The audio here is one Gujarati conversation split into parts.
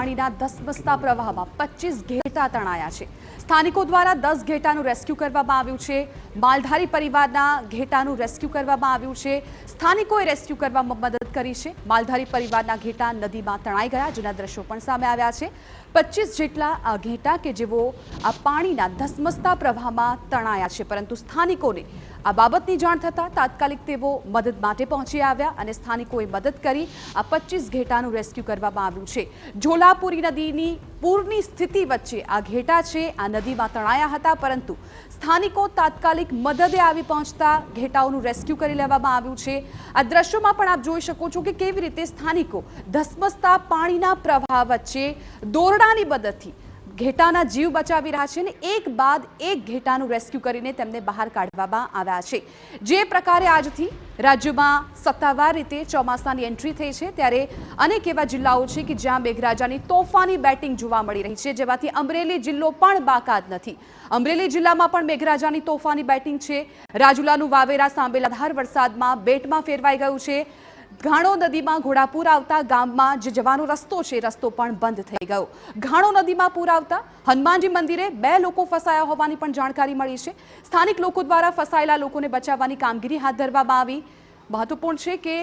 પાણીના ધસમસતા પ્રવાહમાં 25 ઘેટા તણાયા છે। સ્થાનિકો દ્વારા 10 ઘેટાનું રેસ્ક્યુ કરવામાં આવ્યું છે। માલધારી પરિવારના ઘેટાનું રેસ્ક્યુ કરવામાં આવ્યું છે। સ્થાનિકોએ રેસ્ક્યુ કરવામાં મદદ કરી છે। માલધારી પરિવારના ઘેટા નદીમાં તણાઈ ગયા, જેના દ્રશ્યો પણ સામે આવ્યા છે। 25 જેટલા ઘેટા કે જેઓ આ પાણીના ધસમસતા પ્રવાહમાં તણાયા છે, પરંતુ સ્થાનિકોને આ બાબતની જાણ થતાં તાત્કાલિક તેઓ મદદ માટે પહોંચી આવ્યા અને સ્થાનિકોએ મદદ કરી આ 25 ઘેટાનું રેસ્ક્યુ કરવામાં આવ્યું છે। ઝોલાપુરી નદીની પૂરની સ્થિતિ વચ્ચે આ ઘેટા છે આ નદીમાં તણાયા હતા, પરંતુ સ્થાનિકો તાત્કાલિક મદદે આવી પહોંચતા ઘેટાઓનું રેસ્ક્યુ કરી લેવામાં આવ્યું છે। આ દ્રશ્યોમાં પણ આપ જોઈ શકો છો કે કેવી રીતે સ્થાનિકો ધસમસતા પાણીના પ્રવાહ વચ્ચે દોરડાની મદદથી ઘેટાના જીવ બચાવી રહ્યા છે અને એક બાદ એક ઘેટાનું રેસ્ક્યુ કરીને તેમને બહાર કાઢવામાં આવ્યા છે। જે પ્રકારે આજથી રાજ્યમાં સત્તાવાર રીતે ચોમાસાની એન્ટ્રી થઈ છે, ત્યારે અનેક એવા જિલ્લાઓ છે કે જ્યાં મેઘરાજાની તોફાની બેટિંગ જોવા મળી રહી છે, જેમાંથી અમરેલી જિલ્લો પણ બાકાત નથી। અમરેલી જિલ્લામાં પણ મેઘરાજાની તોફાની બેટિંગ છે। રાજુલાનું વાવેરા સાંબેલાધાર વરસાદમાં બેટમાં ફેરવાઈ ગયું છે। ઘાણો નદીમાં ઘોડાપુર આવતા ગામમાં જે જવાનો રસ્તો છે, રસ્તો પણ બંધ થઈ ગયો। ઘાણો નદીમાં પૂર આવતા હનુમાનજી મંદિરે 2 લોકો ફસાયા હોવાની પણ જાણકારી મળી છે। સ્થાનિક લોકો દ્વારા ફસાયેલા લોકોને બચાવવાની કામગીરી હાથ ધરવામાં આવી। મહત્વપૂર્ણ છે કે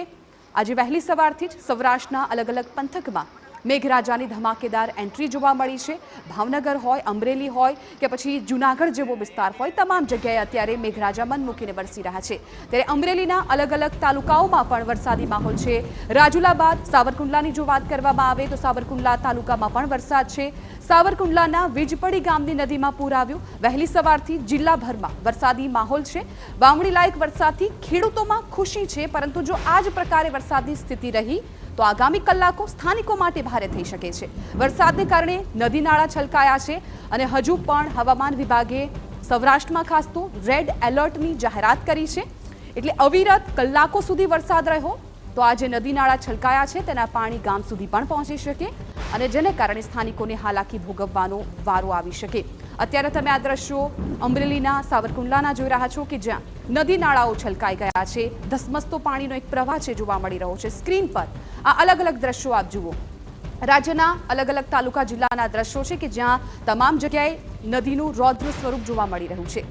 આજે વહેલી સવારથી જ સૌરાષ્ટ્રના અલગ અલગ પંથકમાં મેઘરાજાની ધમાકેદાર એન્ટ્રી જોવા મળી છે। ભાવનગર હોય, અમરેલી હોય કે પછી જૂનાગઢ જેવો વિસ્તાર હોય, તમામ જગ્યાએ અત્યારે મેઘરાજા મન મૂકીને વરસી રહ્યા છે। ત્યારે અમરેલીના અલગ અલગ તાલુકાઓમાં પણ વરસાદી માહોલ છે। રાજુલા બાદ સાવરકુંડલાની જો વાત કરવામાં આવે તો સાવરકુંડલા તાલુકામાં પણ વરસાદ છે। સાવરકુંડલાના વીજપડી ગામની નદીમાં પૂર આવ્યું। વહેલી સવારથી જિલ્લાભરમાં વરસાદી માહોલ છે। વાવણી લાયક વરસાદથી ખેડૂતોમાં ખુશી છે, પરંતુ જો આ જ પ્રકારે વરસાદની સ્થિતિ રહી તો આગામી કલાકો સ્થાનિકો માટે ભારે થઈ શકે છે। વરસાદને કારણે નદી નાળા છલકાયા છે અને હજુ પણ હવામાન વિભાગે સૌરાષ્ટ્રમાં ખાસ તો રેડ એલર્ટની જાહેરાત કરી છે, એટલે અવિરત કલાકો સુધી વરસાદ રહ્યો તો આ જે નદી નાળા છલકાયા છે તેના પાણી ગામ સુધી પણ પહોંચી શકે અને જેને કારણે સ્થાનિકોને હાલાકી ભોગવવાનો વારો આવી શકે। અત્યારે તમે આ દ્રશ્યો અમરેલીના સાવરકુંડલાના જોઈ રહ્યા છો કે જ્યાં નદી નાળાઓ છલકાઈ ગયા છે। ધસમસતો પાણીનો એક પ્રવાહ છે જોવા મળી રહ્યો છે। સ્ક્રીન પર આ અલગ અલગ દ્રશ્યો આપ જુઓ। રાજ્યના અલગ અલગ તાલુકા જિલ્લાના દ્રશ્યો છે કે જ્યાં તમામ જગ્યાએ નદીનું રૌદ્ર સ્વરૂપ જોવા મળી રહ્યું છે।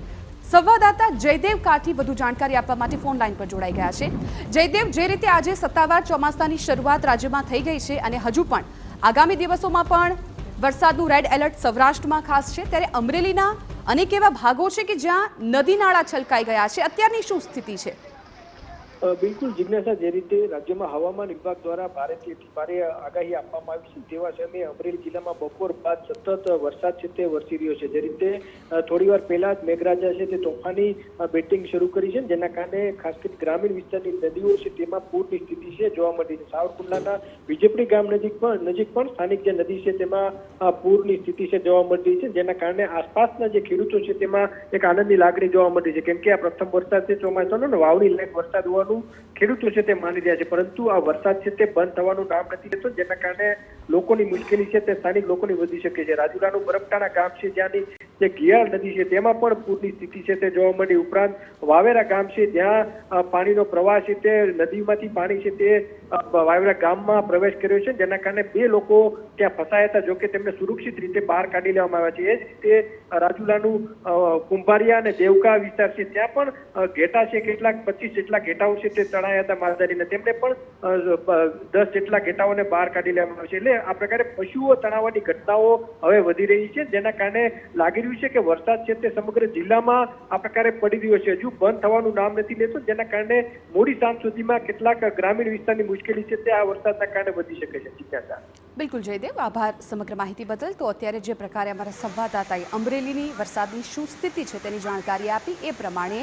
સંવાદદાતા જયદેવ કાઠી વધુ જાણકારી આપવા માટે ફોન લાઈન પર જોડાઈ ગયા છે। જયદેવ, જે રીતે આજે સત્તાવાર ચોમાસાની શરૂઆત રાજ્યમાં થઈ ગઈ છે અને હજુ પણ આગામી દિવસોમાં પણ વરસાદનું રેડ એલર્ટ સૌરાષ્ટ્રમાં ખાસ છે, ત્યારે અમરેલીના અનેક એવા ભાગો છે કે જ્યાં નદી નાળા છલકાઈ ગયા છે, અત્યારની શું સ્થિતિ છે? બિલકુલ જિજ્ઞાસા, જે રીતે રાજ્યમાં હવામાન વિભાગ દ્વારા ભારેથી ભારે આગાહી આપવામાં આવી છે, તેવા સમયે અમરેલી જિલ્લામાં બપોર બાદ સતત વરસાદ છે તે વરસી રહ્યો છે। જે રીતે થોડી વાર પહેલા જ મેઘરાજા છે તે તોફાની બેટિંગ શરૂ કરી છે, જેના કારણે ખાસ કરી ગ્રામીણ વિસ્તારની નદીઓ છે તેમાં પૂરની સ્થિતિ છે જોવા મળી છે। સાવરકુંડલાના વીજપડી ગામ નજીક પણ સ્થાનિક જે નદી છે તેમાં પૂરની સ્થિતિ છે જોવા મળી છે, જેના કારણે આસપાસના જે ખેડૂતો છે તેમાં એક આનંદની લાગણી જોવા મળી છે, કેમ કે આ પ્રથમ વરસાદ છે ચોમાસાનો, વાવણી લાયક વરસાદ હોવાનું ખેડૂતો છે તે માની રહ્યા છે, પરંતુ આ વરસાદ છે તે બંધ થવાનું નામ નથી લેતો, જેના કારણે લોકોની મુશ્કેલી છે તે સ્થાનિક લોકોની વધી શકે છે। રાજુલાનું બરફટાણા ગામ છે જ્યાંની જે ઘિયાળ નદી છે તેમાં પણ પૂરની સ્થિતિ છે તે જોવા મળી। ઉપરાંત વાવેરા ગામ છે જ્યાં પાણીનો પ્રવાહ છે તે નદીમાંથી પાણી છે તે વાવેરા ગામમાં પ્રવેશ કર્યો છે, જેના કારણે 2 લોકો ત્યાં ફસાયા હતા, જોકે તેમને સુરક્ષિત રીતે બહાર કાઢી લેવામાં આવ્યા છે। એ જ રીતે રાજુલાનું કુંભારિયા અને દેવકા વિસ્તાર છે ત્યાં પણ ઘેટા છે, કેટલાક 25 જેટલા ઘેટાઓ છે તે તણાયા હતા માલધારીને, તેમને પણ 10 જેટલા ઘેટાઓને બહાર કાઢી લેવામાં આવ્યા છે। એટલે આ પ્રકારે પશુઓ તણાવવાની ઘટનાઓ હવે વધી રહી છે, જેના કારણે લાગી રહ્યું છે કે વરસાદ છે તે સમગ્ર જિલ્લામાં આ પ્રકારે પડી રહ્યો છે, હજુ બંધ થવાનું નામ નથી લેતો, જેના કારણે મોડી સાંજ સુધીમાં કેટલાક ગ્રામીણ વિસ્તારની મુશ્કેલી છે તે આ વરસાદના કારણે વધી શકે છે। જિજ્ઞાસા। બિલકુલ જયદેવ, આભાર સમગ્ર માહિતી બદલ। તો અત્યારે જે પ્રકારે અમારા સંવાદદાતાએ અમરેલીની વરસાદની શું સ્થિતિ છે તેની જાણકારી આપી, એ પ્રમાણે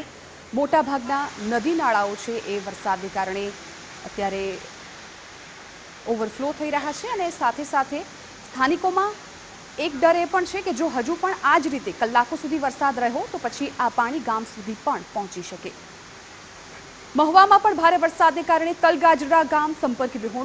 મોટાભાગના નદી નાળાઓ છે એ વરસાદને કારણે અત્યારે ઓવરફ્લો થઈ રહ્યા છે અને સાથે સાથે સ્થાનિકોમાં એક ડર એ પણ છે કે જો હજુ પણ આ જ રીતે કલાકો સુધી વરસાદ રહ્યો તો પછી આ પાણી ગામ સુધી પણ પહોંચી શકે। મહુવામાં પણ ભારે વરસાદને કારણે તલગાજરા ગામ સંપર્ક વિહોણું